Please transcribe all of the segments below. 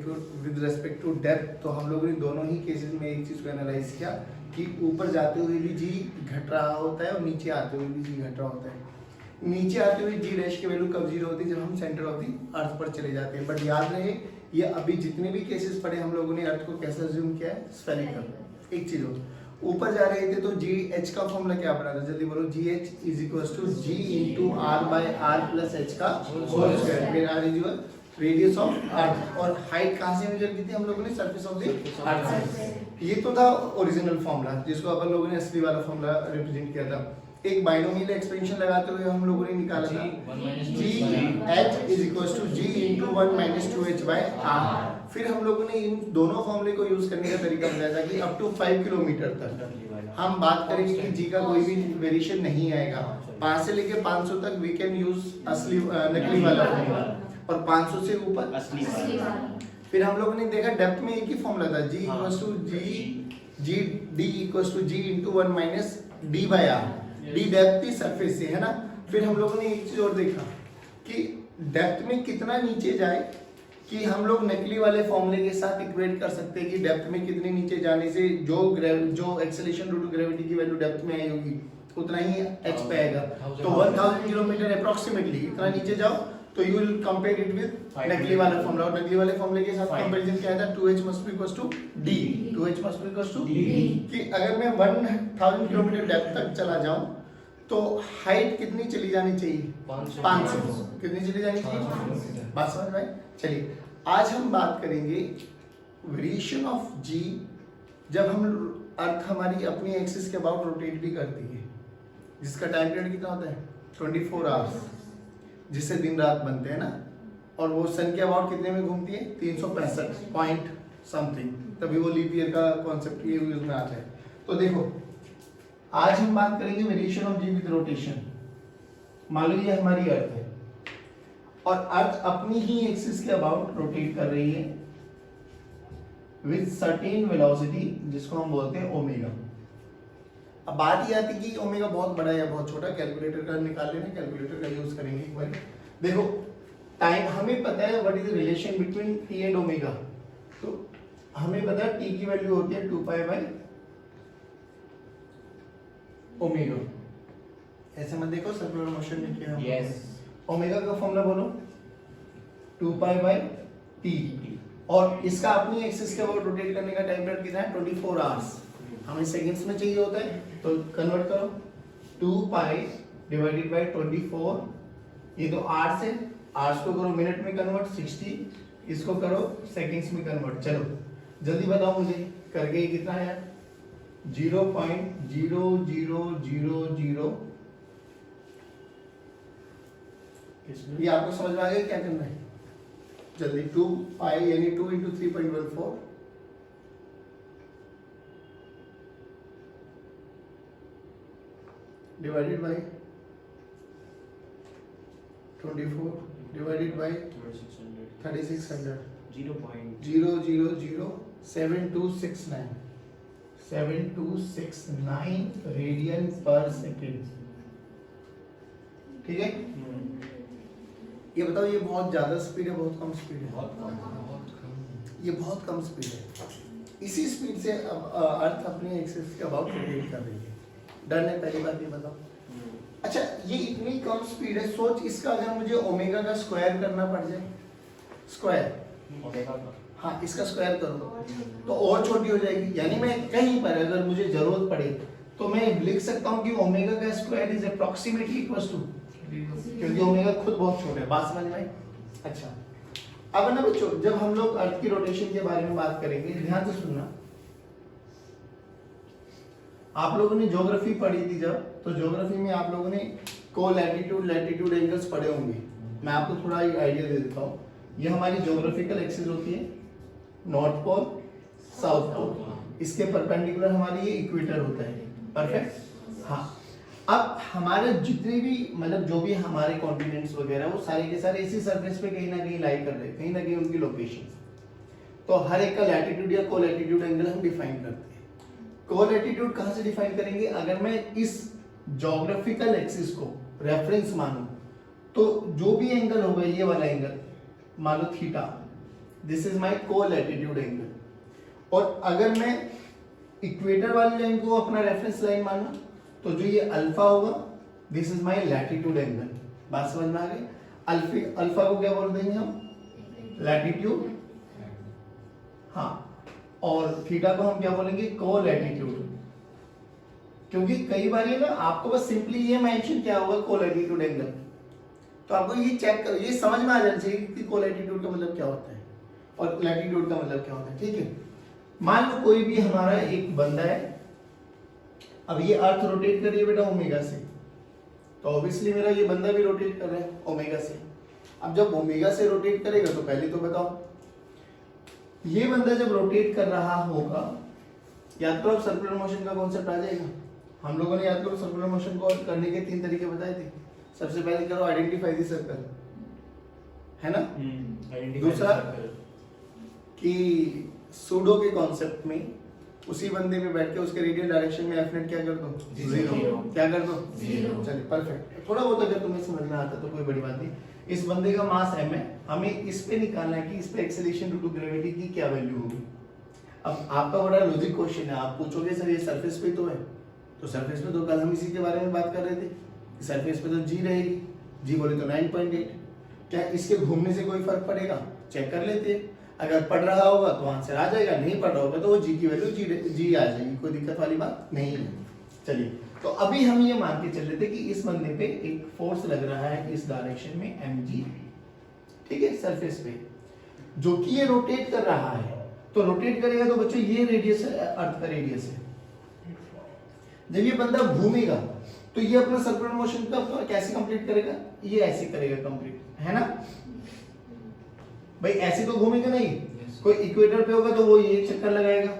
Respect to depth, तो हम लोगों ने दोनों ही केसेस में एक चीज को एनालाइज किया कि ऊपर जाते हुए भी जी घट रहा होता है और नीचे आते हुए भी जी घट रहा होता है। नीचे आते हुए जी डैश की वैल्यू कब जीरो होती है, जब हम सेंटर ऑफ द अर्थ पर चले जाते हैं। बट याद रहे ये अभी जितने भी केसेस पढ़े हम लोगों ने अर्थ को कैसे अज्यूम किया है, स्फेरिकल। एक चीज हो, ऊपर जा रहे थे तो जी एच का फॉर्मूला क्या बना था, जल्दी बोलो। G h is equal to g into r by r plus h का whole square, where r is your radius of earth, और हाइट कहाँ से मेजर की थी हम लोगों ने, सरफेस ऑफ द अर्थ से। ये तो था ओरिजिनल फॉर्मूला जिसको अपन लोगों ने असली वाला फॉर्मूला रिप्रेजेंट किया था। एक बाइनोमियल एक्सपेंशन लगाते हुए हम लोगों ने निकाला था g h is equal to g into 1 minus 2h by r. फिर हम लोगों ने इन दोनों फॉर्मूले को यूज करने का तरीका बताया था कि अप टू 5 किलोमीटर तक हम बात करेंगे कि जी का कोई भी वेरिएशन नहीं आएगा। 5 से लेके 500 तक वी कैन यूज असली नकली वाला फॉर्मूला, और 500 से ऊपर असली वाला। फिर हम लोगों ने देखा डेप्थ में एक ही फॉर्मूला था, g equal to g d equal to g into 1 minus d by r. D depth थी सरफेस से, है ना। फिर हम लोगों ने एक चीज और देखा कि डेप्थ में कितना नीचे जाए कि हम लोग नकली वाले फॉर्मूले के साथ इक्वेट कर सकते हैं कि डेप्थ में कितने नीचे जाने से जो एक्सेलरेशन ड्यू टू ग्रेविटी की वैल्यू डेप्थ में आई होगी उतना ही एच पे आएगा। तो 1000 किलोमीटर अप्रोक्सीमेटली इतना नीचे जाओ तो you will compare it with नकली वाला फॉर्मूला, और नकली वाले फॉर्मूले के साथ कंपैरिजन क्या था, 2h must be equal to d, 2h must be equal to d। कि अगर मैं 1000 किलोमीटर डेप्थ तक चला जाऊं तो हाइट कितनी चली जानी चाहिए, 500। कितनी चली जानी चाहिए, बात समझ में आई। चलिए आज हम बात करेंगे वेरिएशन ऑफ g जब हम अर्थ हमारी अपनी एक्सिस के अबाउट रोटेट भी करती है, जिसका टाइम पीरियड कितना होता है 24 आवर्स, जिससे दिन रात बनते हैं ना, और वो सन के अबाउट कितने में घूमती है 365 पॉइंट समथिंग, तभी वो लीप ईयर का कॉन्सेप्ट ये यूज में आता है। तो देखो आज हम बात करेंगे variation of g with rotation. मान लो ये हमारी अर्थ है और अर्थ अपनी ही एक्सिस के अबाउट रोटेट कर रही है विद सर्टेन वेलोसिटी, जिसको हम बोलते हैं ओमेगा। अब बात ये आती है कि ओमेगा बहुत बड़ा या बहुत छोटा, कैलकुलेटर का निकाल लेना, कैलकुलेटर का यूज करेंगे एक बार। देखो टाइम हमें पता है what is the relation between T and omega, तो हमें पता है टी की वैल्यू होती है 2 पाई बाय ओमेगा। ऐसे मत देखो सर्कुलर मोशन में क्या है, यस ओमेगा का फॉर्मूला बोलो 2 पाई बाय टी, और इसका अपनी एक्सिस के अबाउट रोटेट करने का टाइम पीरियड कितना है 24 आवर्स। हमें सेकंड्स में चाहिए होता है तो कन्वर्ट करो 2 पाई डिवाइडेड बाय 24, ये तो आवर्स है, आवर्स को करो मिनट में कन्वर्ट 60, इसको करो सेकंड्स में कन्वर्ट। चलो जल्दी बताओ मुझे करके ये कितना है, 0.0000। ये आपको समझ में आ गया क्या करना है, जल्दी 2 पाई यानी 2 into 3.14 divided by 24 divided by 3600 0.00729 radian पर सेकेंड। ठीक है, ये बताओ ये बहुत ज्यादा स्पीड है बहुत कम स्पीड है, ये बहुत कम स्पीड है। इसी स्पीड से अब अर्थ अपनी एक्सिस के अबाउट रोटेट कर रही है। डन है, पहली बात ये बताओ। अच्छा ये इतनी कम स्पीड है, सोच इसका अगर मुझे ओमेगा का स्क्वायर करना पड़ जाए, स्क्वायर हाँ इसका स्क्वायर करो तो और छोटी हो जाएगी, यानी मैं कहीं पर अगर मुझे जरूरत पड़े तो मैं लिख सकता हूँ कि ओमेगा का square is approximately equal to, क्योंकि ओमेगा खुद बहुत छोटा है। बात समझ में आई। अच्छा अब ना बच्चों जब हम लोग अर्थ की रोटेशन के बारे में बात करेंगे, ध्यान से सुनना। आप लोगों ने ज्योग्राफी पढ़ी थी जब, तो ज्योग्राफी में आप लोगों ने को लैटिट्यूड लैटिट्यूड एंगल्स पढ़े होंगे। मैं आपको थोड़ा आइडिया दे देता हूँ। ये हमारी ज्योग्राफिकल एक्सिस होती है, नॉर्थ पोल साउथ पोल, इसके परपेंडिकुलर हमारी ये इक्वेटर होता है। परफेक्ट। हाँ अब हमारे जितने भी मतलब जो भी हमारे कॉन्टिनेंट्स वगैरह वो सारे के सारे इसी सरफेस पे कहीं ना कहीं लाई कर रहे हैं, कहीं ना कहीं उनकी लोकेशन। तो हर एक का लैटिट्यूड या को लैटिट्यूड एंगल हम डिफाइन करते हैं। को लैटिट्यूड कहाँ से डिफाइन करेंगे, अगर मैं इस ज्योग्राफिकल एक्सिस को रेफरेंस मानूं तो जो भी एंगल होगा ये वाला एंगल मान लो थीटा, दिस इज माय को लैटिट्यूड एंगल। और अगर मैं इक्वेटर वाली लाइन को अपना रेफरेंस लाइन मानना तो जो ये अल्फा होगा this is my latitude angle. बात समझ में आ गई? अल्फा को क्या बोल देंगे हम? लैटिट्यूड। हाँ, और थीटा को हम क्या बोलेंगे? को लैटिट्यूड। क्योंकि कई बार ये ना आपको बस सिंपली ये मेंशन क्या होगा को लैटिट्यूड एंगल, तो आपको ये चेक कर, ये समझ में आ जाना चाहिए कि को लैटिट्यूड का मतलब क्या होता है और लैटिट्यूड का मतलब क्या होता है। ठीक है, मान लो कोई भी हमारा एक बंदा है, अब ये अर्थ रोटेट कर रही है बेटा ओमेगा से, तो ऑब्वियसली मेरा ये बंदा भी रोटेट कर रहा है ओमेगा से। अब जब ओमेगा से रोटेट करेगा तो पहले तो बताओ, ये बंदा जब रोटेट कर रहा होगा, याद करो सर्कुलर मोशन का कॉन्सेप्ट आ जाएगा। हम लोगों ने याद करो सर्कुलर मोशन को करने के 3 तरीके बताए थे। सबसे पहले करो आइडेंटिफाई द सर्कल, है ना? दूसरा कि सूडो के कॉन्सेप्ट में उसी बंदे पे बैठ के उसके रेडियल डायरेक्शन में एफ नेट क्या कर दो? 0। क्या कर दो? 0। चलिए परफेक्ट। थोड़ा बहुत अगर तुम्हें समझ में आता तो कोई बड़ी बात नहीं। इस बंदे का मास m है, हमें इस पे निकालना है कि इस पे एक्सेलरेशन ड्यू टू ग्रेविटी की क्या वैल्यू होगी। अब आपका बड़ा लॉजिक क्वेश्चन है, आप पूछोगे सर ये सरफेस पे तो है, तो सरफेस पे तो कल हम इसी के बारे में बात कर रहे थे, सरफेस पे तो जी रहेगी, जी बोले तो 9.8, क्या इसके घूमने से कोई फर्क पड़ेगा? चेक कर लेते हैं। अगर पढ़ रहा होगा तो आंसर आ जाएगा, नहीं पढ़ रहा होगा तो वो जी की वैल्यू जी आ जाएगी, कोई दिक्कत वाली बात नहीं है। चलिए, तो अभी हम ये मान के चल रहे थे कि इस बंदे पे एक फोर्स लग रहा है इस डायरेक्शन में mg, ठीक है, सरफेस पे, जो कि ये रोटेट कर रहा है। तो रोटेट करेगा तो बच्चों ये रेडियस है, अर्थ का रेडियस है। जब ये बंदा घूमेगा तो ये अपना सर्कुलर मोशन का कैसे कंप्लीट करेगा? ये ऐसे करेगा कंप्लीट, है ना भाई? ऐसे तो घूमेगा नहीं। कोई इक्वेटर पे होगा तो वो ये चक्कर लगाएगा,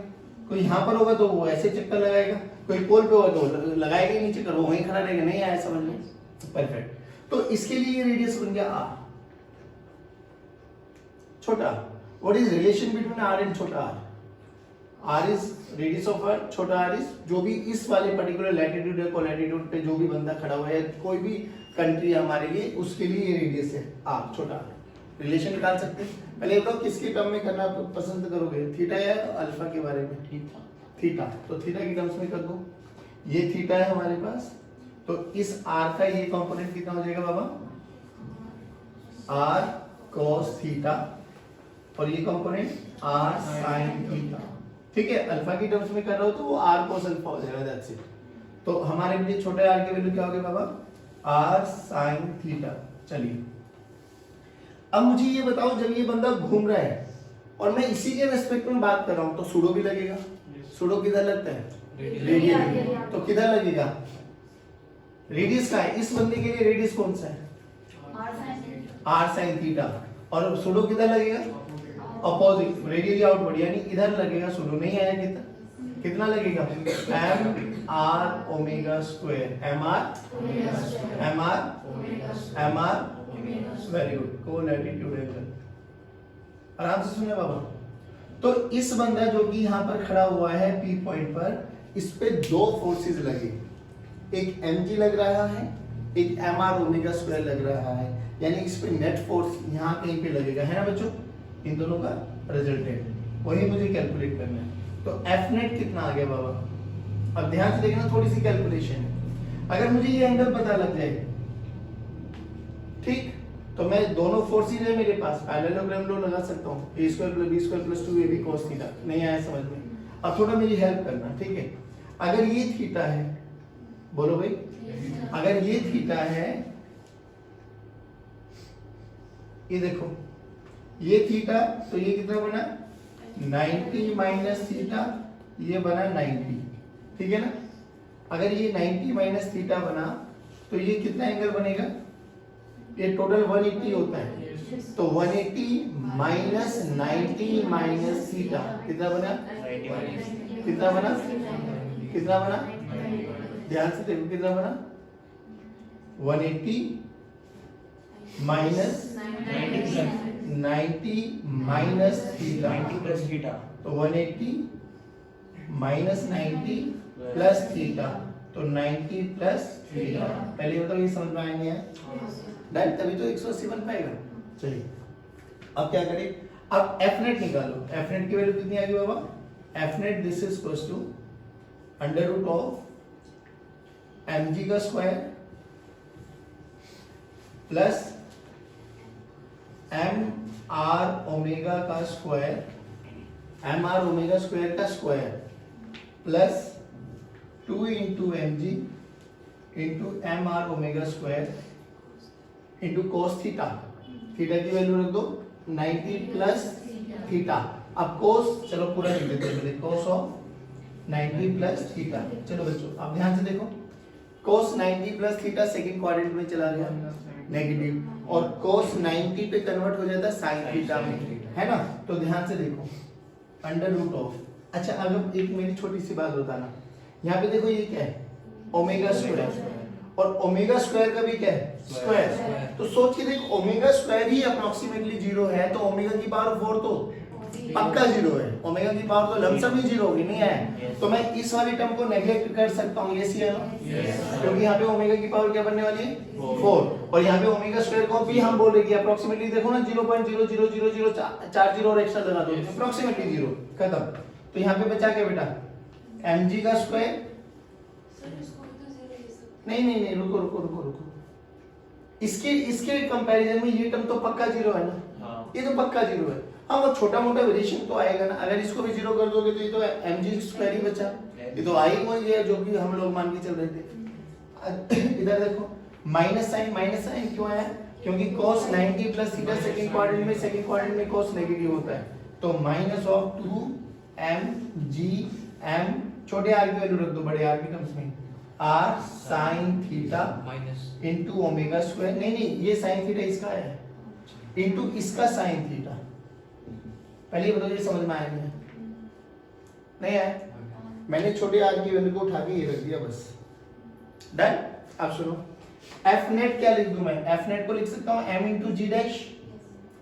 कोई यहाँ पर होगा तो वो ऐसे चक्कर लगाएगा, कोई पोल पे होगा तो लगाएगा ही नहीं चक्कर, वो वहीं खड़ा रहेगा। नहीं आया समझ में? परफेक्ट। तो इसके लिए ये रेडियस बन गया r, छोटा। What is relation between r and छोटा r? r is radius of अर्थ, छोटा r इज जो भी इस वाले पर्टिकुलर लैटिट्यूड या कोलैटिट्यूड पे जो भी बंदा खड़ा हुआ है, कोई भी कंट्री है हमारे लिए, उसके लिए ये रेडियस है r, छोटा r। रिलेशन निकाल सकते हैं। पहले बताओ किसके टर्म में करना पसंद करोगे, थीटा या अल्फा के बारे में? थीटा। तो थीटा की टर्म्स में कर दो। ये थीटा है हमारे पास, तो इस r का ये कंपोनेंट कितना हो जाएगा बाबा? r cos थीटा, और ये कंपोनेंट r sin थीटा। ठीक है, अल्फा की टर्म्स में कर रहा हो तो वो r cos अल्फा हो जाएगा, दैट्स इट। तो हमारे लिए छोटे r की वैल्यू क्या होगी बाबा? r sin theta. चलिए, अब मुझे ये बताओ, जब ये बंदा घूम रहा है और मैं इसी के रेस्पेक्ट में बात कर रहा हूं तो सूडो भी लगेगा। सूडो किधर लगता है? रेडियल। तो किधर लगेगा? रेडियस का है, इस बंदे के लिए रेडियस कौन सा है? r sin theta. और सूडो किधर लगेगा? अपोजिट, रेडियली आउटवर्ड, यानी इधर लगेगा सूडो। नहीं आया कितना लगेगा? mr omega square, mr very good, को लैटिट्यूड एंगल। आराम से सुने बाबा। तो इस बंदा जो कि यहाँ पर खड़ा हुआ है P पॉइंट पर, इस पे 2 फोर्सेस लगे, एक mg लग रहा है, एक mr ओमेगा स्क्वायर लग रहा है, यानी इस पे नेट फोर्स यहाँ कहीं पे लगेगा, है ना बच्चों? इन दोनों का रिजल्टेंट वही मुझे कैलकुलेट करना है। तो एफ नेट कितना आ गया बाबा? अब ध्यान से देखना, थोड़ी सी कैलकुलेशन है। अगर मुझे ये एंगल पता लग जाए, ठीक, तो मैं दोनों फोर्सेस है मेरे पास, पैरेललोग्राम लो लगा सकता हूँ, a square plus b square plus 2ab cos theta. नहीं आया समझ में? अब थोड़ा मेरी हेल्प करना, ठीक है? अगर ये थीटा है, बोलो भाई, अगर ये थीटा है, ये देखो ये थीटा, तो ये कितना बना? 90 माइनस थीटा, ये बना 90, ठीक है ना? अगर ये 90 माइनस थीटा बना तो ये कितना एंगल बनेगा? ये टोटल 180 होता है, तो 180 माइनस 90 माइनस थीटा कितना बना? कितना बना? कितना बना? ध्यान से देखो कितना बना? 180 minus 90 minus theta, 90 plus theta, तो 180 माइनस 90 प्लस थीटा, तो 90 प्लस थीटा। पहले बताओ ये समझ में आएंगे यार? डायरेक्ट तभी तो 180 बन पाएगा। चलिए, अब क्या करें? अब एफ नेट निकालो, एफ नेट की वैल्यू कितनी आ गई बाबा? F net this is equal to under root of m g का square plus m r omega का square, m r omega square का square plus 2 into m g into m r omega square into cos theta, theta की value रख दो 90 plus theta. अब कोस चलो पूरा लिख देते हैं, कोस ऑफ 90 प्लस थीटा। चलो बच्चों अब ध्यान से देखो, कोस 90 प्लस थीटा सेकंड क्वाड्रेंट में चला गया नेगेटिव, और कोस 90 पे कन्वर्ट हो जाता है साइन थीटा में, है ना? तो ध्यान से देखो अंडर रूट ऑफ, अच्छा अब एक मेरी छोटी सी बात बताना, यहाँ पे देखो ये क्या है? ओमेगा स्क्वायर, और ओमेगा स्क्वायर का भी क्या है? स्क्वायर। तो सोच के देख, ओमेगा स्क्वायर ही अप्रोक्सीमेटली 0 है, तो ओमेगा की पावर 4 तो पक्का 0 है, ओमेगा की पावर तो लमसम ही 0 होगी, नहीं है? तो मैं इस वाली टर्म को नेग्लेक्ट कर सकता हूँ, ये सी है ना? क्योंकि यहाँ पे ओमेगा की पावर क्या बनने वाली है? 4, और यहाँ पे ओमेगा स्क्वायर को भी हम बोल रहे हैं अप्रोक्सीमेटली, देखो ना 0.00040 और एक्स्ट्रा लगा दो, अप्रोक्सीमेटली 0 खत्म। तो यहाँ पे बचा क्या बेटा? mg का स्क्वायर, नहीं रुको रुको रुको रुको, इसके कंपैरिजन में ये टर्म तो पक्का 0 है ना? ये तो पक्का 0 है। हाँ वो छोटा मोटा वेरिएशन तो आएगा ना, अगर इसको भी 0 कर दोगे तो ये तो mg स्क्वायर ही बचा, ये तो आई वही है जो भी हम लोग मान के चल रहे थे। इधर देखो माइनस साइन क्यों आया? क्योंकि cos 90 plus theta second quadrant में cos नेगेटिव होता है, तो माइनस ऑफ 2 mg m, छोटे r की वैल्यू रख दो बड़े r की टर्म्स में, r sin theta into omega square, नहीं ये sin थीटा इसका है इनटू इसका sin थीटा। पहले ये बताओ ये समझ में आया नहीं आया? मैंने छोटे r की वैल्यू को उठा के ये रख दिया बस, डन। अब सुनो f नेट क्या लिख दूं मैं? f नेट को लिख सकता हूं m इनटू g डैश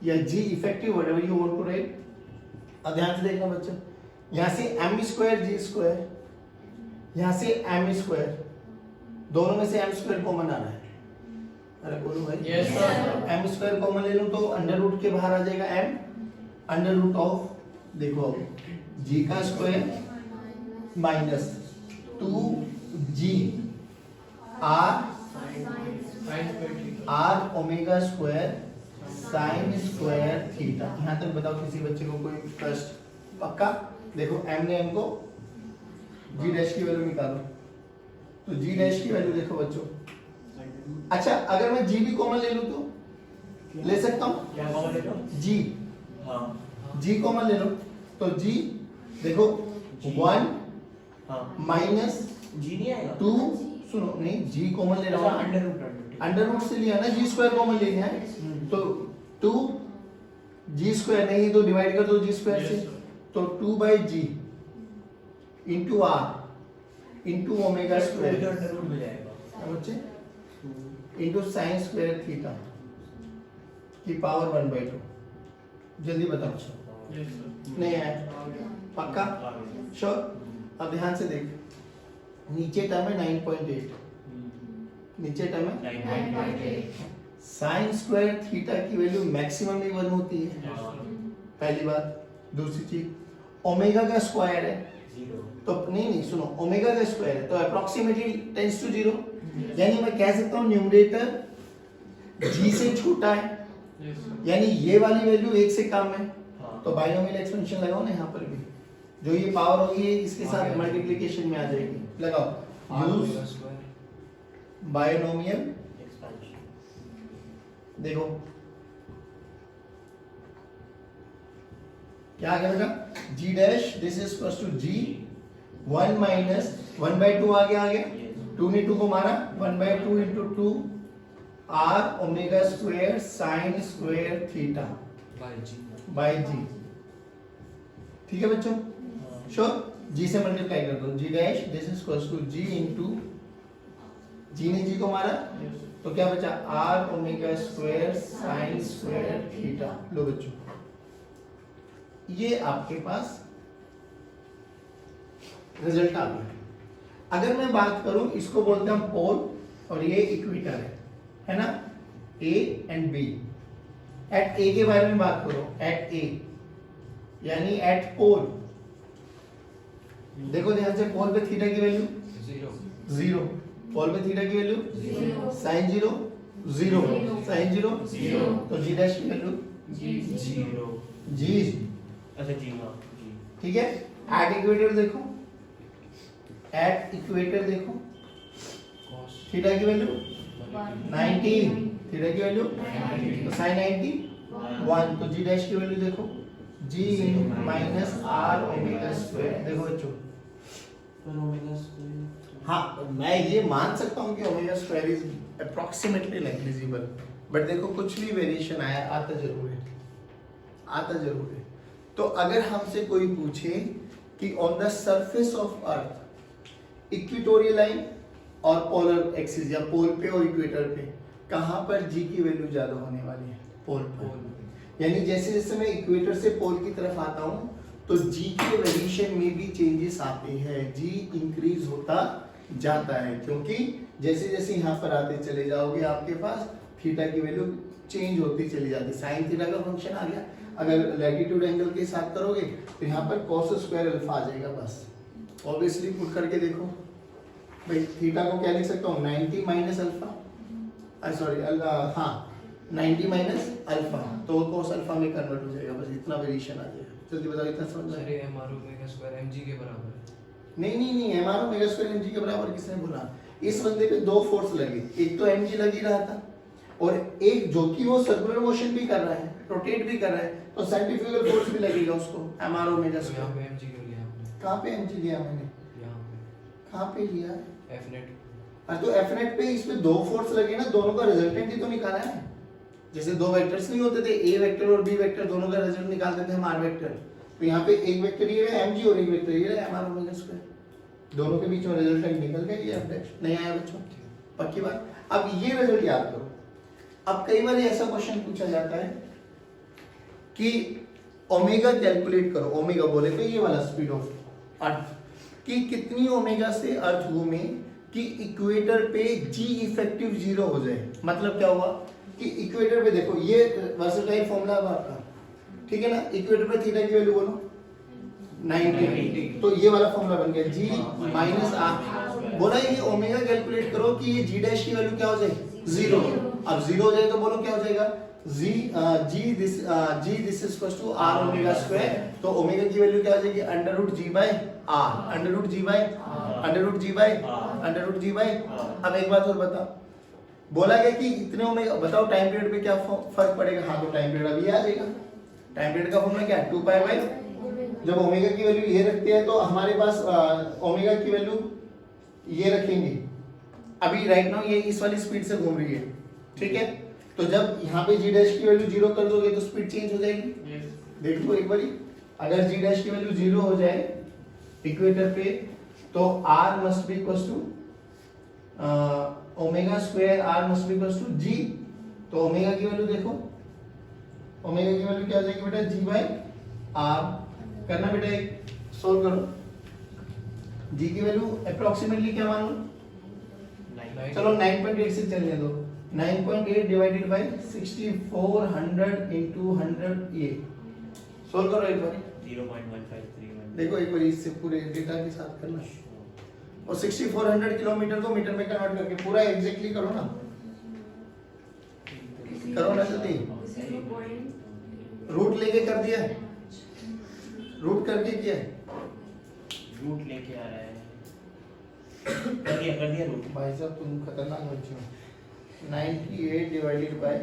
या g effective whatever you want to write. अब ध्यान से देखना बच्चों, यहां से m स्क्वायर g स्क्वायर, यहां से m स्क्वायर, दोनों में से m स्क्वायर कॉमन आना है। अरे बोलो भाई yes sir. m square common ले लूं तो अंडर रूट के बाहर आ जाएगा m अंडर रूट ऑफ, देखो g का square minus 2g r omega square sine square theta. यहां तक बताओ किसी बच्चे को कोई प्रश्न? पक्का? देखो m ने m को g डैश की वैल्यू निकालो, तो g डैश की वैल्यू देखो बच्चों, अच्छा अगर मैं g भी कॉमन ले लूं तो ले सकता हूं? क्या कॉमन ले लो? g, g कॉमन ले लो तो g देखो 1 माइनस जी नहीं आएगा? 2, सुनो नहीं g कॉमन ले रहा हूं, अंडर रूट से लिया ना, g स्क्वायर कॉमन लेना है, तो 2 g स्क्वायर नहीं तो डिवाइड कर दो g स्क्वायर से, तो 2 by g into r into omega square under root में जाएगा बच्चे इंटू साइन स्क्वायर थीटा की पावर 1/2। जल्दी बताओ नहीं आया? पक्का? श्योर? अब ध्यान से देख, नीचे टर्म है 9.8, नीचे टर्म है 9.8। साइन स्क्वायर थीटा की वैल्यू मैक्सिमम ही 1 होती है, पहली बात। दूसरी चीज ओमेगा का स्क्वायर है, तो नहीं सुनो, ओमेगा का स्क्वायर है तो अप्रोक्सीमेटली टेंड्स टू 0, यानी मैं कह सकता हूं न्यूमरेटर g से छोटा है, यानी ये वाली वैल्यू 1 से कम है, तो बाइनोमियल एक्सपेंशन लगाओ ना, यहाँ पर भी जो ये पावर होगी इसके साथ मल्टीप्लिकेशन में आ जाएगी, लगाओ यूज बाइनोमियल एक्सपेंशन। देखो क्या आ गया बेटा? g dash this is equal to g 1 minus 1/2 आ गया 2 ने 2 को मारा 1/2 into 2 r omega square sine square theta by g। ठीक है बच्चों? श्योर? g से मल्टीप्लाई कर दो, g dash this is equal to g into g ने g को मारा तो क्या बचा? r omega square sine square theta. लो बच्चों ये आपके पास रिजल्ट आ गया। अगर मैं बात करूं, इसको बोलते हैं पोल और ये इक्वेटर है ना, A and B। At A के बारे में बात करो, एट A यानी एट पोल। देखो ध्यान से, पोल पे थीटा की वैल्यू 0, पोल पे थीटा की वैल्यू साइन 0 0, साइन 0 तो जी डैश की वैल्यू जी। अच्छा जी हाँ जी। ठीक है, एट इक्वेटर देखो, एट इक्वेटर देखो, थीटा की वैल्यू 90, थीटा की वैल्यू तो साइन 90 1, तो जी डैश की वैल्यू देखो जी माइनस आर ओमेगा स्क्वायर। देखो बच्चों, पर ओमेगा स्क्वायर हाँ मैं ये मान सकता हूँ कि omega square is approximately negligible, but देखो कुछ भी वेरिएशन आया आता जरूर है, आता जरूर है। तो अगर हमसे कोई पूछे कि on the surface of earth equatorial line और पोलर एक्सिस या पोल पे और इक्वेटर पे कहाँ पर जी की वैल्यू ज्यादा होने वाली है? पोल पर। यानी जैसे जैसे मैं इक्वेटर से पोल की तरफ आता हूँ तो जी के वेरिएशन में भी चेंजेस आते हैं, जी इंक्रीज होता जाता है, क्योंकि जैसे जैसे यहाँ पर आते चले जाओगे आपके पास थीटा की वैल्यू चेंज होती चली जाती है। साइन थीटा का फंक्शन आ गया, अगर लैटिट्यूड एंगल के साथ करोगे तो यहाँ पर cos स्क्वायर अल्फा आ जाएगा बस। ऑब्वियसली पुट करके देखो भाई, थीटा को क्या लिख सकता हूँ 90 माइनस अल्फा, सॉरी हाँ 90 माइनस अल्फा, तो cos अल्फा में कन्वर्ट हो जाएगा, बस इतना वेरिएशन आ जाएगा। जल्दी बताओ, इतना समझ में? अरे एमआर ओमेगा स्क्वायर mg के बराबर है। नहीं एमआर ओमेगा स्क्वायर mg के बराबर किसने बोला? इस बंदे पे दो फोर्स लगे, एक तो mg लग ही रहा था और एक जो कि वो सर्कुलर मोशन भी कर रहा है, रोटेट भी कर रहा है, तो सेंट्रीफ्यूगल फोर्स भी लगेगा उसको, एमआर ओमेगा तो यहाँ स्क्वायर। पे mg क्यों लिया आपने? कहाँ पे mg लिया मैंने? यहाँ पे कहाँ पे लिया? f net। अरे तो एफ नेट पे इसमें दो फोर्स लगे ना, दोनों का रिजल्टेंट ही तो निकाला है। जैसे दो वेक्टर्स नहीं होते थे, ए वेक्टर और बी वेक्टर, दोनों का रिजल्ट निकालते थे हम आर वेक्टर, तो यहाँ पे एक वेक्टर ये है mg और एक वेक्टर ये है एमआर ओमेगा स्क्वायर, दोनों के बीच में रिजल्टेंट निकल गया, ये एफ डैश नहीं आया बच्चों, पक्की बात। अब ये रिजल्ट याद करो। अब कई बार ऐसा क्वेश्चन पूछा जाता है कि ओमेगा कैलकुलेट करो, ओमेगा बोले तो ये वाला स्पीड ऑफ अर्थ कि कितनी ओमेगा से अर्थ घूमे कि इक्वेटर पे जी इफेक्टिव 0 हो जाए। मतलब क्या हुआ कि इक्वेटर पे देखो, ये वर्सेटाइल फॉर्मूला है आपका, ठीक है ना, इक्वेटर पे थीटा की वैल्यू बोलो 90, तो ये वाला फॉर्मूला बन गया जी माइनस आर। बोला ये ओमेगा कैलकुलेट करो कि ये जी डैश की वैल्यू क्या हो जाए 0। अब 0 हो जाए तो बोलो क्या हो जाएगा g this is equal to r omega square, तो ओमेगा की वैल्यू क्या हो जाएगी under root g by r, under root g by under root g by under root g by. अब एक बात और बताओ, बोला गया कि इतने ओमेगा, बताओ टाइम पीरियड पे क्या फर्क पड़ेगा? हाँ तो टाइम पीरियड अभी आ जाएगा। टाइम पीरियड का फॉर्मूला क्या है 2 पाई बाय, जब ओमेगा की वैल्यू ये रखते हैं तो हमारे पास ओमेगा की वैल्यू ये रखेंगे, अभी राइट नाउ ये इस वाली स्पीड से घूम रही है, ठीक है, तो जब यहाँ पे जी डैश की वैल्यू 0 कर दोगे तो स्पीड चेंज हो जाएगी। देख लो एक बारी, अगर जी डैश की वैल्यू 0 हो जाए इक्वेटर पे तो r must be equal to omega square, r must be equal to g, तो ओमेगा की वैल्यू देखो, ओमेगा की वैल्यू क्या हो जाएगी बेटा g बाय r। करना बेटा, एक सोल्व करो, g की वैल्यू अप्रोक्सीमेटली क्या मान लो, चलो 9.8 से चलने दो, 9.8 डिवाइडेड बाय 6400 into 100 ये सोल्व करो एक बार, 0.153 देखो एक बार इससे पूरे डेटा के साथ करना, और 6400 किलोमीटर को मीटर में कन्वर्ट करके पूरा एग्जैक्टली करो ना, करो ना जल्दी। रूट लेके कर दिया, रूट करके किया, रूट लेके आ रहा है, कर दिया रूट। भाई साहब तुम खतरनाक बच्चे हो। 98 डिवाइडेड बाय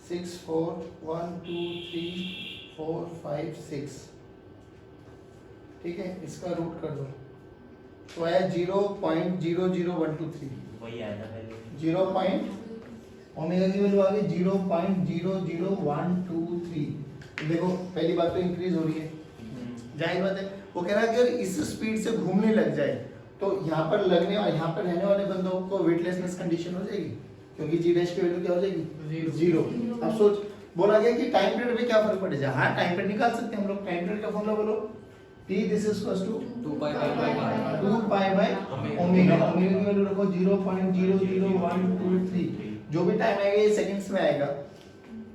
6 4 1 2 3 4 5 6, ठीक है, इसका रूट कर दो तो आया 0.00123, वही आया था पहले, 0 पॉइंट ओमेगा की वैल्यू आ गई 0.00123। देखो पहली बात तो इंक्रीज हो रही है, जाहिर बात है, वो कह रहा है अगर इस स्पीड से घूमने लग जाए तो यहाँ पर लगने और यहाँ पर रहने वाले बंदों को वेटलेसनेस कंडीशन हो जाएगी, क्योंकि जी डैश की वैल्यू क्या हो जाएगी 0। अब सोच, बोला गया कि टाइम पीरियड में क्या फर्क पड़ेगा, हाँ टाइम पीरियड निकाल सकते हैं हम लोग, टाइम पीरियड का फॉर्मूला बोलो, t this is equal to 2 pi by 2 pi by omega, omega की वैल्यू रखो 0.00123, जो भी टाइम आएगा ये सेकंड्स में आएगा,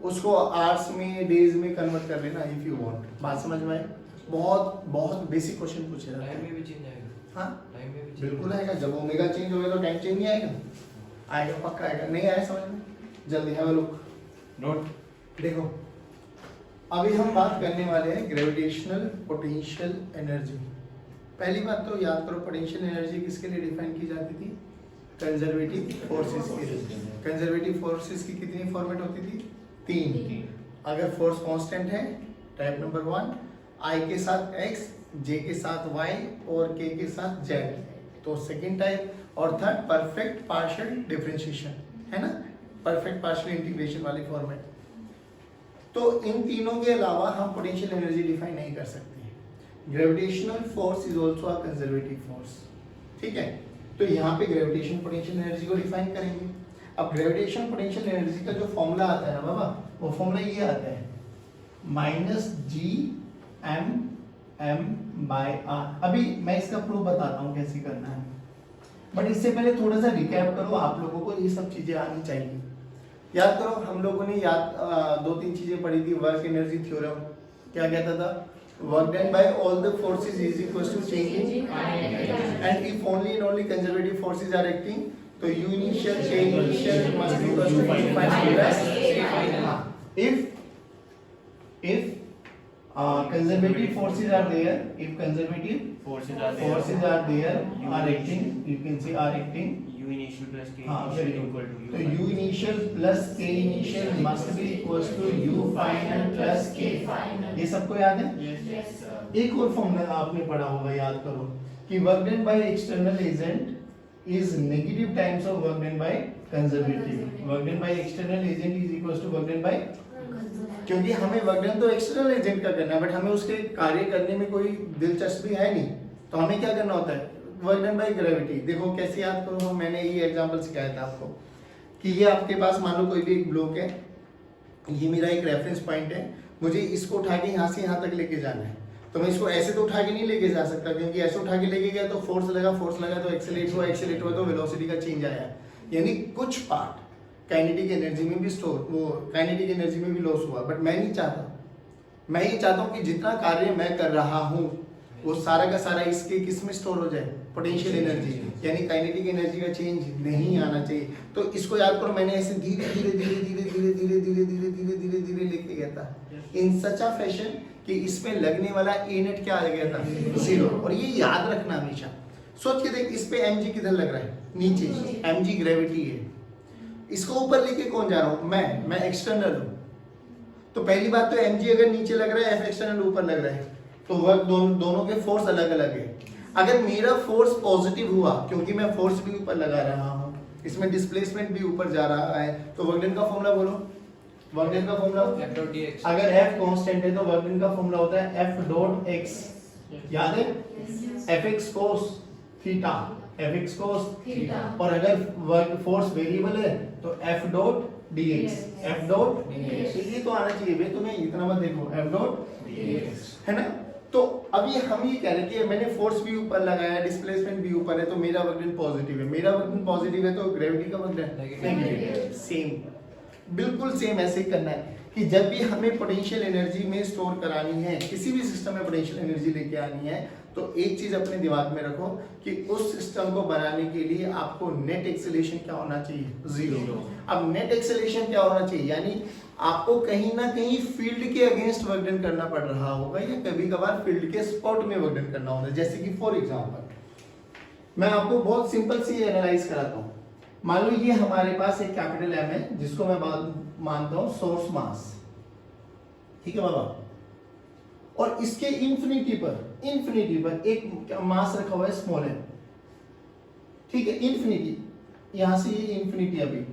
उसको आवर्स में डेज में कन्वर्ट कर लेना इफ यू वांट। बात समझ में आए? बहुत बहुत बेसिक क्वेश्चन पूछे जाते टाइम हैं। में भी चेंज आएगा। हाँ टाइम में भी change बिल्कुल आएगा, जब ओमेगा चेंज होगा तो टाइम चेंज नहीं आएगा, आएगा पक्का आएगा। नहीं आया समझ में, जल्दी है वो लोग नोट। देखो अभी हम बात करने वाले हैं ग्रेविटेशनल पोटेंशियल एनर्जी। पहली बात तो याद करो, पोटेंशियल एनर्जी किसके लिए डिफाइन की जाती थी? कंजर्वेटिव फोर्सेस के लिए। कंजर्वेटिव फोर्सेस की कितनी फॉर्मेट होती थी? 3। अगर फोर्स कांस्टेंट है टाइप नंबर 1, आई के साथ x, जे के साथ y और k के साथ z, तो सेकेंड टाइप। और थर्ड परफेक्ट पार्शियल डिफरेंशिएशन, है ना, परफेक्ट पार्शियल इंटीग्रेशन वाली फॉर्मेट। तो इन तीनों के अलावा हम पोटेंशियल एनर्जी डिफाइन नहीं कर सकते। Gravitational force is also a conservative force, ठीक है। तो यहाँ पे ग्रेविटेशन पोटेंशियल एनर्जी को डिफाइन करेंगे। अब ग्रेविटेशन पोटेंशियल एनर्जी का जो फॉर्मूला आता है ना बाबा, वो फॉर्मूला ये आता है -Gm/m/r। अभी मैं इसका प्रूफ बताता हूँ कैसे करना है, बट इससे पहले थोड़ा सा रिकैप करो, आप लोगों को ये सब चीजें आनी चाहिए। याद करो हम लोगों ने 2-3 चीजें पढ़ी थी। वर्क एनर्जी थ्योरम क्या कहता था? Work done by all the forces is equal to changing and if only and only conservative forces are acting, तो u initial change initial must be equal to u final plus if conservative forces are there, if conservative Forces forces are there are acting, you can say are acting, U initial plus K हाँ initial very equal good। to U तो final. u initial plus k initial must be equals to u final plus k final। ये सबको याद है? Yes, sir. एक और formula आपने पढ़ा होगा, याद करो कि work done by external agent is negative times of work done by conservative. Work done by external agent is equals to work done by, क्योंकि हमें वर्क डन तो एक्सटर्नल एजेंट का करना है, बट हमें उसके कार्य करने में कोई दिलचस्पी है नहीं, तो हमें क्या करना होता है? Work done by gravity. देखो कैसे याद करो, मैंने ये एग्जांपल सिखाया था आपको कि ये आपके पास मान लो कोई भी एक ब्लॉक है, ये मेरा एक रेफरेंस पॉइंट है, मुझे इसको उठा के यहाँ से यहाँ तक लेके जाना है, तो मैं इसको ऐसे तो उठा के नहीं लेके जा सकता, क्योंकि ऐसे उठा के लेके गया तो फोर्स लगा तो एक्सेलरेट हुआ तो वेलोसिटी का चेंज आया, यानी कुछ पार्ट काइनेटिक एनर्जी में भी काइनेटिक एनर्जी में भी लॉस हुआ। बट मैं नहीं चाहता, मैं ये चाहता हूँ कि जितना कार्य मैं कर रहा हूँ वो सारा का सारा इसके किस में स्टोर हो जाए? पोटेंशियल एनर्जी, यानी काइनेटिक एनर्जी का चेंज नहीं आना चाहिए। तो इसको याद करो, मैंने ऐसे धीरे धीरे लेके गया था इन सच अ फैशन कि इसमें लगने वाला ए नेट क्या आ गया था? 0। और ये याद रखना हमेशा, सोच के देख, इस पे mg किधर लग रहा है? नीचे, mg ग्रेविटी है। इसको ऊपर लेके कौन जा रहा हूं? मैं एक्सटर्नल हूं। तो पहली बात तो mg अगर नीचे लग रहा है, f एक्सटर्नल ऊपर लग रहा है, तो वर्क दोनों के फोर्स अलग अलग है। अगर मेरा फोर्स पॉजिटिव हुआ, क्योंकि मैं फोर्स भी ऊपर लगा रहा हूं, इसमें डिस्प्लेसमेंट भी ऊपर जा रहा है, तो वर्क डन का फॉर्मूला बोलो। वर्क डन का फॉर्मूला, अगर f कांस्टेंट है तो वर्क डन का फॉर्मूला होता है f डॉट x, याद है? fx cos theta, fx cos theta. और अगर वर्क फोर्स वेरिएबल है तो f dot dx, f dot dx। ये तो आना चाहिए भाई तुम्हें, इतना मत देखो, f डॉट dx, है ना। तो अभी हम ये कह रहे हैं कि मैंने फोर्स भी ऊपर लगाया, डिस्प्लेसमेंट भी ऊपर है, तो मेरा वर्क डन पॉजिटिव है। मेरा वर्क डन पॉजिटिव है तो ग्रेविटी का वर्क डन नेगेटिव। सेम, बिल्कुल सेम ऐसे ही करना है कि जब भी हमें पोटेंशियल एनर्जी में स्टोर करानी है, किसी भी सिस्टम में पोटेंशियल एनर्जी लेके आनी है, तो एक चीज अपने दिमाग में रखो कि उस सिस्टम को बनाने के लिए आपको नेट एक्सेलरेशन क्या होना चाहिए? 0। अब नेट एक्सेलरेशन क्या होना चाहिए? यानी आपको कहीं ना कहीं फील्ड के अगेंस्ट वर्क डन करना पड़ रहा होगा, या कभी कभार फील्ड के स्पॉट में वर्क डन करना होगा। जैसे कि फॉर एग्जांपल मैं आपको बहुत सिंपल सी एनालाइज कराता हूँ। मान लो ये हमारे पास एक कैपिटल M है, जिसको मैं मानता हूँ सोर्स मास, ठीक है बाबा, और इसके इंफिनिटी पर एक मास रखा हुआ है स्मॉल m, ठीक है, इंफिनिटी, यहां से ये इंफिनिटी। अभी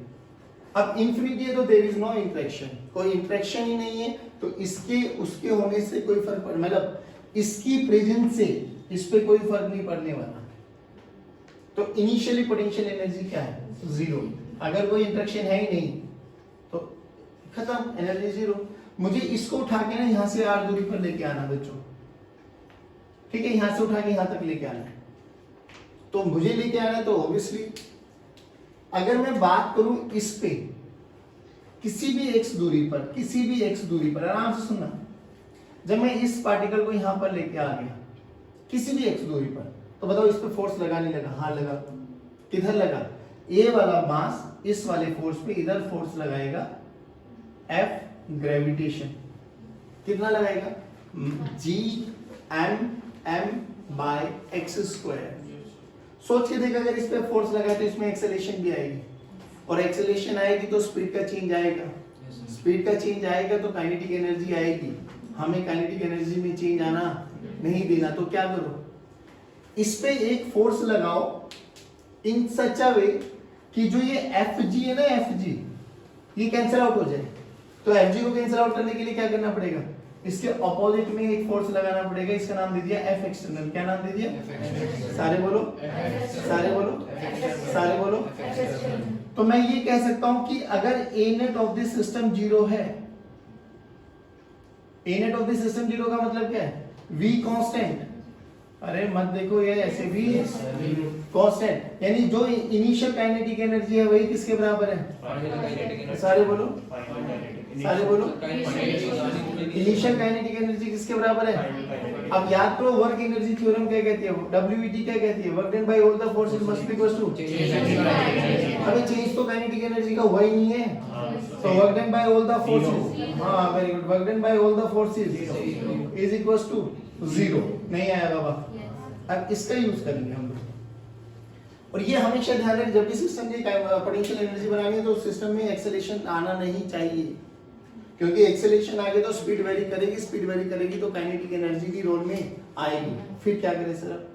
अब इंफिनिटी है तो देयर इज नो इंटरेक्शन, कोई इंटरेक्शन ही नहीं है, तो इसके उसके होने से कोई फर्क मतलब इसकी प्रेजेंस से इस पे कोई फर्क नहीं पड़ने वाला। तो इनिशियली पोटेंशियल एनर्जी क्या है? 0। अगर कोई इंटरेक्शन है ही नहीं तो खत्म, एनर्जी 0। मुझे इसको उठा के ना यहाँ से r दूरी पर लेके आना बच्चों, ठीक है, यहाँ से उठा के यहाँ तक लेके आना है, तो मुझे लेके आना है, तो ऑब्वियसली अगर मैं बात करूं इस पे किसी भी x दूरी पर, आराम से सुनना, जब मैं इस पार्टिकल को यहाँ पर लेके आ गया किसी भी एक्स दूरी पर, तो बताओ इस पे फोर्स लगा नहीं लगा? हाँ लगा। किधर लगा? ए वाला मास इस वाले फोर्स पे इधर फोर्स लगाएगा एफ ग्रेविटेशन। कितना लगाएगा? G m m by x square. सोच के देख, अगर इस पे फोर्स लगाए तो इसमें एक्सेलरेशन भी आएगी, और एक्सेलरेशन आएगी तो स्पीड का चेंज आएगा, स्पीड का चेंज आएगा तो काइनेटिक एनर्जी आएगी। हमें काइनेटिक एनर्जी में चेंज आना नहीं देना, तो क्या करो, इस पे एक फोर्स लगाओ इन सच अ वे कि जो ये एफ जी है ना, एफ जी ये कैंसिल आउट हो जाए। तो एफ जी को कैंसिल आउट करने के लिए क्या करना पड़ेगा? इसके ऑपोजिट में एक फोर्स लगाना पड़ेगा, इसका नाम दे दिया एफ एक्सटर्नल। क्या नाम दे दिया? सारे बोलो, सारे बोलो, सारे बोलो। तो मैं ये कह सकता हूं कि अगर a net of this system zero है, a net of this system zero का मतलब क्या है? V constant. अरे मत देखो ये ऐसे भी कांस्टेंट, यानी जो इनिशियल काइनेटिक एनर्जी है वही किसके बराबर है? सारे बोलो, सारे बोलो। इनिशियल काइनेटिक एनर्जी किसके बराबर है? अब याद करो वर्क एनर्जी थ्योरम क्या कहती है? WET क्या कहती है? Work done by all the forces must be equal to. अबे चेंज तो काइनेटिक एनर्जी का हुआ ही नहीं है, तो work done by all the forces, हां very good, work done by all the forces is equal to 0। नहीं आया बाबा? अब इसका यूज करेंगे हम लोग, और ये हमेशा ध्यान रखें जब भी सिस्टम की पोटेंशियल एनर्जी बनानी है तो सिस्टम में एक्सेलरेशन आना नहीं चाहिए, क्योंकि एक्सेलरेशन आ गया तो स्पीड वेरी करेगी, स्पीड वेरी करेगी तो काइनेटिक एनर्जी भी रोल में आएगी। फिर क्या करें सर?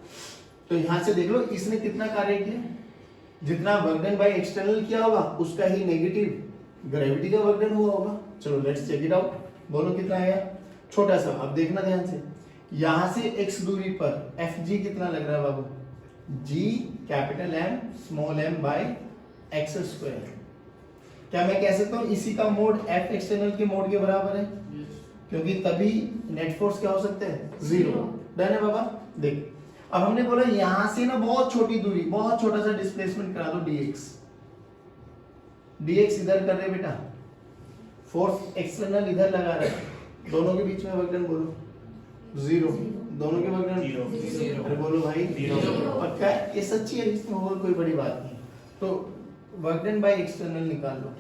तो यहां से देख लो इसने कितना कार्य किया, जितना वर्क डन बाय एक्सटर्नल किया होगा उसका ही नेगेटिव ग्रेविटी का वर्क डन हुआ होगा। चलो लेट्स चेक इट आउट। बोलो कितना आया? छोटा सा। अब देखना ध्यान से, यहां से x दूरी पर Fg कितना लग रहा है बाबू? G capital M small m by x square. क्या मैं कह सकता हूं इसी का मोड F एक्सटर्नल के मोड के बराबर है? क्योंकि तभी नेट फोर्स क्या हो सकता है? 0। डन है बाबा? देख, अब हमने बोला यहां से ना बहुत छोटी दूरी, बहुत छोटा सा डिस्प्लेसमेंट करा दो dx। dx इधर कर रहे बेटा, फोर्स एक्सटर्नल इधर लगा रहे, दोनों के बीच में वर्क डन बोलो 0। दोनों के वर्क डन 0। अरे बोलो भाई 0। पक्का है? ये सच्ची है, इसमें और कोई बड़ी बात नहीं। तो वर्क डन बाय एक्सटर्नल निकाल लो।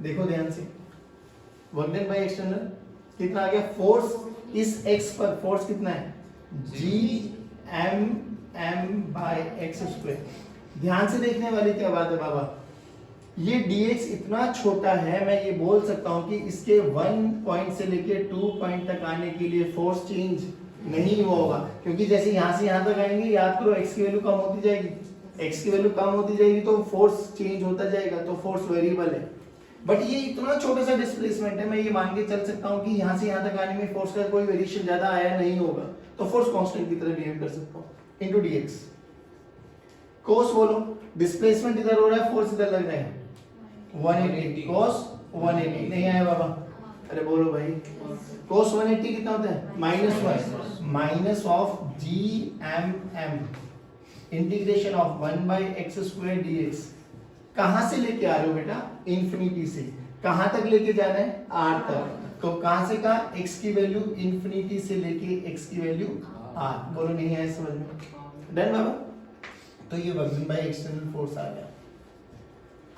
देखो ध्यान से, वर्क डन बाय एक्सटर्नल कितना आ गया? फोर्स इस x पर फोर्स कितना है? G m m by x square. ध्यान से देखने वाली क्या बात है बाबा, ये dx इतना छोटा है, मैं ये बोल सकता हूं कि इसके 1 पॉइंट से लेके 2 पॉइंट तक आने के लिए फोर्स चेंज नहीं हुआ होगा, क्योंकि जैसे यहां से यहां तक आएंगे, याद करो x की वैल्यू कम होती जाएगी, x की वैल्यू कम होती जाएगी तो फोर्स चेंज होता जाएगा, तो फोर्स वेरिएबल है। बट ये इतना छोटा सा डिस्प्लेसमेंट है, मैं ये मान के चल सकता हूं कि यहां से यहां तक आने में फोर्स का कोई वेरिएशन ज्यादा आया नहीं होगा, तो फोर्स कांस्टेंट की तरह बिहेव कर सकता हूं इनटू dx। cos बोलो, डिस्प्लेसमेंट इधर हो रहा है, फोर्स इधर लग रहा है 180, cos 180। नहीं आया बाबा? अरे बोलो भाई, cos 180 कितना होता है? -1 minus of g m m integration of 1 by x square dx। कहां से लेके आ रहे हो बेटा? इंफिनिटी से। कहां तक लेके जाना है? r तक। तो कहां से कहा? x की वैल्यू इंफिनिटी से लेके x की वैल्यू r। बोलो नहीं आया समझ में? डन बाबा? तो ये work done by external force आ गया।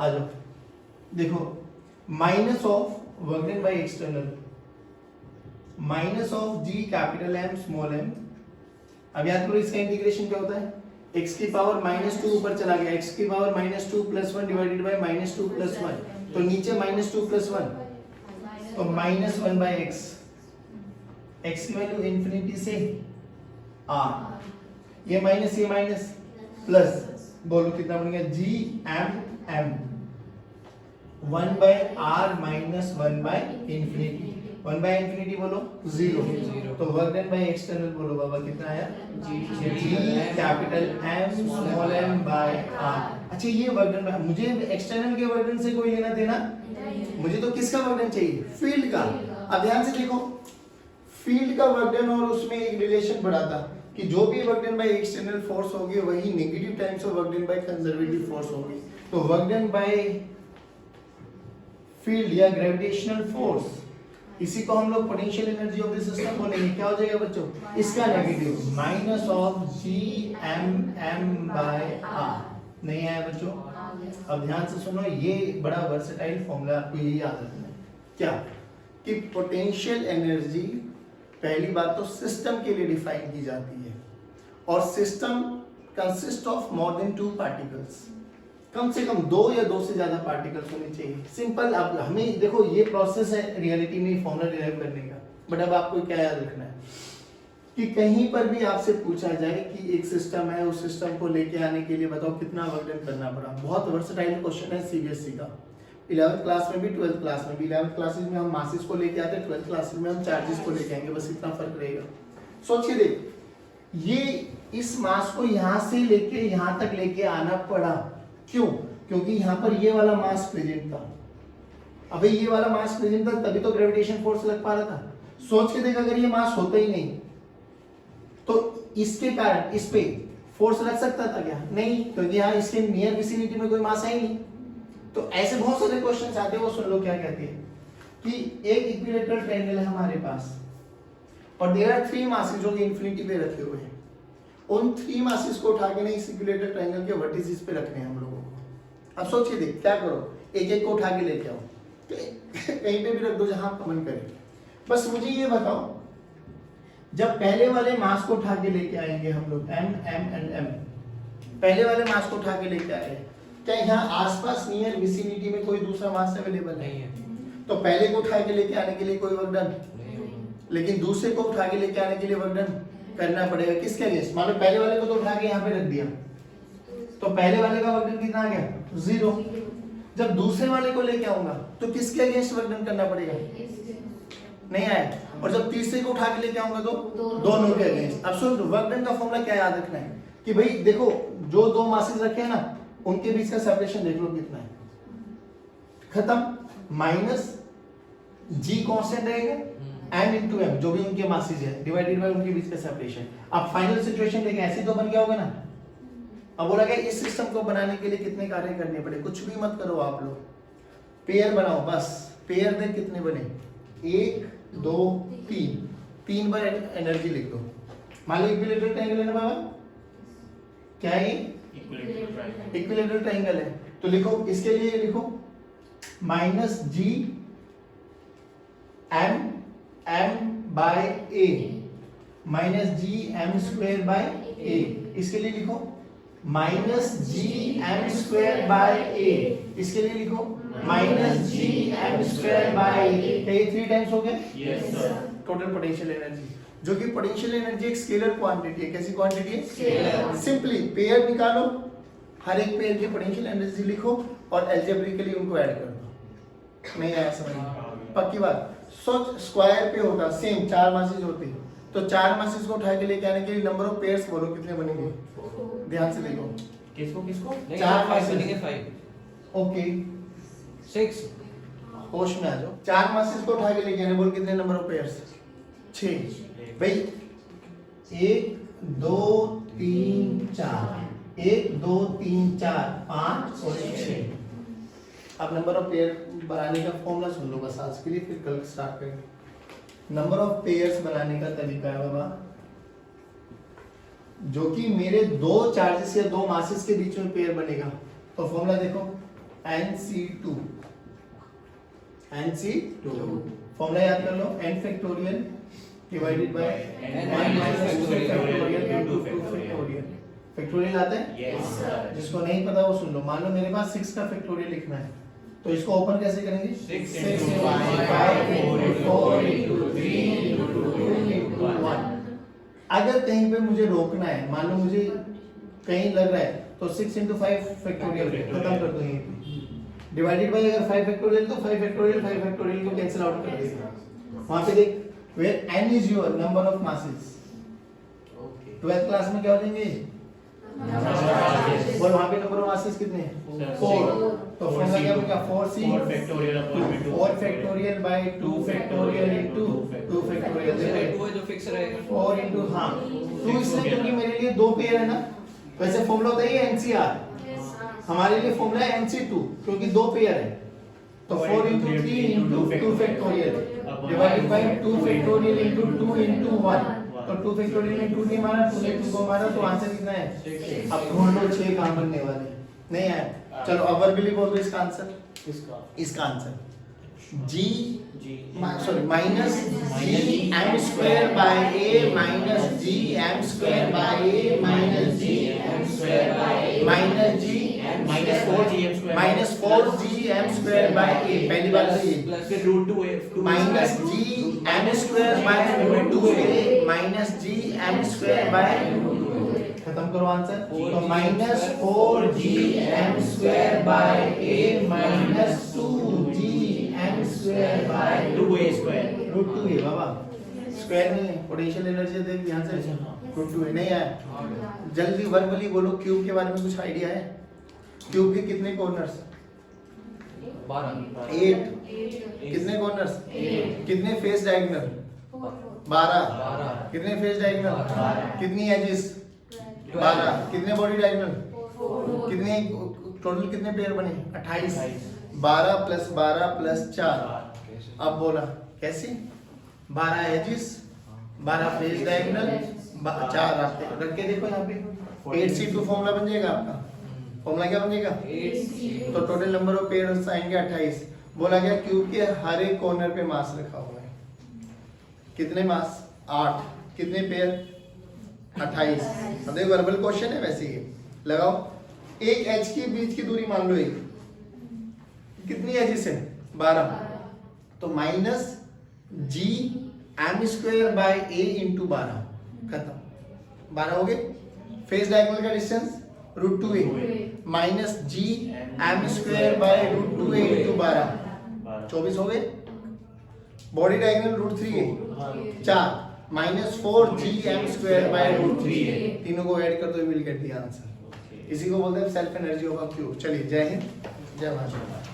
आ जाओ देखो, minus of work done by external minus of g capital M small m। अब याद करो इसका इंटीग्रेशन क्या होता है? x की पावर -2 ऊपर चला गया, x की पावर -2 + 1 डिवाइडेड बाय -2 + 1, तो नीचे -2 + 1 तो -1 बाय x। x की वैल्यू इंफिनिटी से r, ये माइनस प्लस, बोलो कितना बनेगा? g m m 1 by r minus 1 by infinity. 1 by infinity बोलो 0। तो वर्क डन बाय एक्सटर्नल बोलो बाबा कितना आया? g capital M small m by r। अच्छा ये वर्क डन, मुझे एक्सटर्नल के वर्क डन से कोई लेना देना, मुझे तो किसका वर्क डन चाहिए? फील्ड का। अब ध्यान से देखो, फील्ड का वर्क डन और उसमें एक रिलेशन बढ़ा था कि जो भी work done by external force होगी वही negative times of work done by conservative force होगी। तो वर्क डन बाय फील्ड या ग्रेविटेशनल फोर्स इसी को हम लोग potential energy of the system बोलेंगे। क्या हो जाएगा बच्चों? इसका नेगेटिव माइनस ऑफ Gm/r। नहीं आया बच्चों? अब ध्यान से सुनो, ये बड़ा वर्सेटाइल फॉर्मूला, आपको यही याद रखना है। क्या कि पोटेंशियल एनर्जी पहली बात तो सिस्टम के लिए डिफाइन की जाती है, और system consist of more than 2 particles. कम से कम 2 या 2 से ज्यादा पार्टिकल्स होने चाहिए। सिंपल, अब हमें देखो ये प्रोसेस है रियलिटी में फॉर्मूला डिराइव करने का, बट अब आपको क्या याद रखना है कि कहीं पर भी आपसे पूछा जाए कि एक सिस्टम है, उस सिस्टम को लेके आने के लिए बताओ कितना वर्क डन करना पड़ा। बहुत वर्सेटाइल क्वेश्चन है सीबीएसई का, 11th क्लास में भी 12th क्लास में भी। 11th क्लासेस में हम मासेस को लेके आते हैं, 12th क्लासेस में हम चार्जेस को लेके आएंगे, बस इतना फर्क रहेगा। सोचिए देख, ये इस मास को यहाँ से लेके यहाँ तक लेके आना पड़ा, क्यों? क्योंकि यहाँ पर ये वाला मास प्रेजेंट था। अबे ये वाला मास प्रेजेंट था तभी तो ग्रेविटेशन फोर्स लग पा रहा था। सोच के देख, अगर ये मास होता ही नहीं तो इसके कारण इस पे फोर्स लग सकता था क्या? नहीं, क्योंकि यहाँ इसके नियर विसिनिटी में कोई मास है ही नहीं। तो ऐसे बहुत सारे क्वेश्चन आते हैं, वो सुन लो क्या कहते हैं कि एक इक्विलेटरल ट्रायंगल है हमारे पास और देयर आर 3 मासेस जो कि इंफिनिटी पे रखे हुए हैं। उन 3 मासेस को उठा के ना इस इक्विलेटरल ट्रायंगल के वर्टिसेस पे रखने हैं हम लोगों को। अब सोचिए देख, क्या करो, एक एक को उठा के लेके आओ, कहीं पे भी रख दो जहां आप कमेंट करें। बस मुझे ये बताओ, जब पहले वाले मास को उठा के लेके आएंगे हम लोग m m एंड m, पहले वाले मास को उठा के लेके आए, क्या यहाँ आसपास नियर विसिनिटी में कोई दूसरा मास अवेलेबल नहीं है। तो पहले को उठा के लेके आने के लिए कोई वर्क डन, नहीं होगा। लेकिन दूसरे को उठा के लेके आने के लिए वर्क डन करना पड़ेगा। किसके अगेंस्ट? मान लो पहले वाले को तो उठा के यहाँ पे रख दिया, तो पहले वाले का वर्क डन कितना आ गया? 0। जब दूसरे वाले को लेके आऊंगा तो किसके अगेंस्ट वर्क डन करना पड़ेगा? नहीं आया। और जब तीसरे को उठा के लेके आऊंगा तो दोनों के अगेंस्ट। अब सुन, वर्क डन का फॉर्मूला क्या याद रखना है कि भाई देखो, जो 2 मासेस रखे हैं ना, उनके बीच का सेपरेशन देख लो कितना है, खत्म। माइनस जी कांस्टेंट रहेगा, m into m जो भी उनके मासेस है, डिवाइडेड बाय उनके बीच का सेपरेशन। अब फाइनल सिचुएशन देखें, ऐसे तो बन गया होगा ना। अब बोला गया इस सिस्टम को बनाने के लिए कितने कार्य करने पड़े, कुछ भी मत करो आप लोग, पेयर बनाओ बस। पेयर में कितने बने? 1 2 3, 3 बार एनर्जी लिख दो। मान लो इक्विलेटरल ट्रायंगल है ना बाबा, क्या है ये? इक्विलेटरल ट्रायंगल है, तो लिखो इसके लिए लिखो minus g m by a minus g m square by a. इसके लिए लिखो minus g m square by a. इसके लिए लिखो minus g m square by a. क्या ये 3 टाइम्स हो गया? Yes sir. Total potential energy, जो कि पोटेंशियल एनर्जी एक स्केलर क्वांटिटी है। कैसी क्वांटिटी है? स्केलर। सिंपली पेयर निकालो, हर एक पेयर की पोटेंशियल एनर्जी लिखो और अलजेब्रिकली उनको ऐड कर दो। नहीं आया समझ में? पक्की बात। सोच, स्क्वायर पे होता सेम 4 मासेस होते, तो 4 मासेस को उठा के लेके आने के लिए नंबर ऑफ पेयर्स बोलो कितने बनेंगे? ध्यान से देखो, किसको किसको? नहीं, 4 5 मासेस बनेंगे। 5 ओके, 6 होश में आ जाओ। 4 मासेस को उठा के लेके आने, बोल कितने नंबर ऑफ पेयर्स? 6 भाई। 1 2 3 4, 1 2 3 4 5 और 6। अब नंबर ऑफ पेयर बनाने का फॉर्मूला सुन लो बस आज के लिए, फिर कल स्टार्ट करेंगे। नंबर ऑफ पेयर्स बनाने का तरीका है बाबा, जो कि मेरे 2 चार्जेस या 2 मासेस के बीच में पेयर बनेगा। तो फॉर्मूला देखो, NC2 फॉर्मूला याद कर लो, n factorial divided by n factorial. Factorial आता है? Yes sir. जिसको नहीं पता वो सुन लो। मान लो मेरे पास 6 का फैक्टोरियल लिखना है, तो इसको ओपन कैसे करेंगे? 6 into 5 into 4 into 3 into 2 into 1। अगर कहीं पे मुझे रोकना है, मान लो मुझे कहीं लग रहा है, तो 6 into 5 फैक्टोरियल खत्म कर दो यहीं पे। डिवाइडेड बाय अगर 5 फैक्टोरियल तो 5 फैक्टोरियल को कैंसिल आउट कर देगा। वहां पे देख, where n is your number of masses। Okay. 12th class में क्या हो जाएंगे? और वहां पे नंबर ऑफ मासेस कितने हैं? 4। तो फॉर्मूला क्या बनेगा? 4c 4 factorial upon 2 4 factorial by 2 factorial into 2 factorial. 2 है जो फिक्स रहेगा। 4 इनटू, हां 2 इसलिए क्योंकि मेरे लिए 2 पेयर है ना। वैसे फॉर्मूला होता है NCR, हमारे लिए फॉर्मूला है NC2 क्योंकि 2 पेयर है। तो 4 into 3 into 2 factorial divided by 2 factorial into 2 into 1, तो 2 factorial में 2 नहीं मारा, 2 ने 2 को मारा, तो आंसर कितना है? अब ढूंढ लो 6 कहाँ बनने वाले नहीं है। चलो अब वर्बली बोल दो इसका आंसर। इसका answer g sorry minus g m square by a minus g m square by a minus g m square by a minus g minus 4gm square minus 4g m square by a, पहली बार से ये plus फिर √2 minus g m square by √2a minus g m square by, खत्म करो answer. तो minus 4g m square by a minus 2g m square by 2a square √2a Baba square नहीं है, पोटेंशियल एनर्जी देख ध्यान से, √2a नहीं है। जल्दी वर्बली बोलो क्यूब के बारे में कुछ आइडिया है? क्यूब के कितने कॉर्नर्स? 8 कितने कॉर्नर्स? कितने फेस डायगोनल? 12 कितने फेस डायगोनल? कितनी एजेस? 12 कितने बॉडी डायगोनल? कितने टोटल कितने पेयर बने? 28 12 प्लस 12 प्लस 4। अब बोला कैसे? 12 एजेस 12 फेस डायगोनल 4 आपके रख के देखो यहाँ पे 8c2 फॉर्मूला बन जाएगा आपका। फॉर्मूला क्या बन जाएगा? 8c। तो टोटल नंबर ऑफ पेयर्स आएंगे 28। बोला गया क्यूब के हर एक कॉर्नर पे मास रखा हुआ है। कितने मास? 8 कितने पेयर? 28। अब देखो वर्बल क्वेश्चन है वैसे ही लगाओ। एक एज के बीच की दूरी मान लो एक, कितनी एजेस है? 12। तो minus g m square by a into 12, खत्म। 12 हो गए। फेस डायगोनल का distance √2a minus g m square by √2a into 12, 24 हो गए। Body diagonal √3a 4 minus 4g m square by √3a, तीनों को ऐड कर दो, विल गेट द आंसर। इसी को बोलते हैं self energy of a cube. चलिए जय हिंद जय भारत।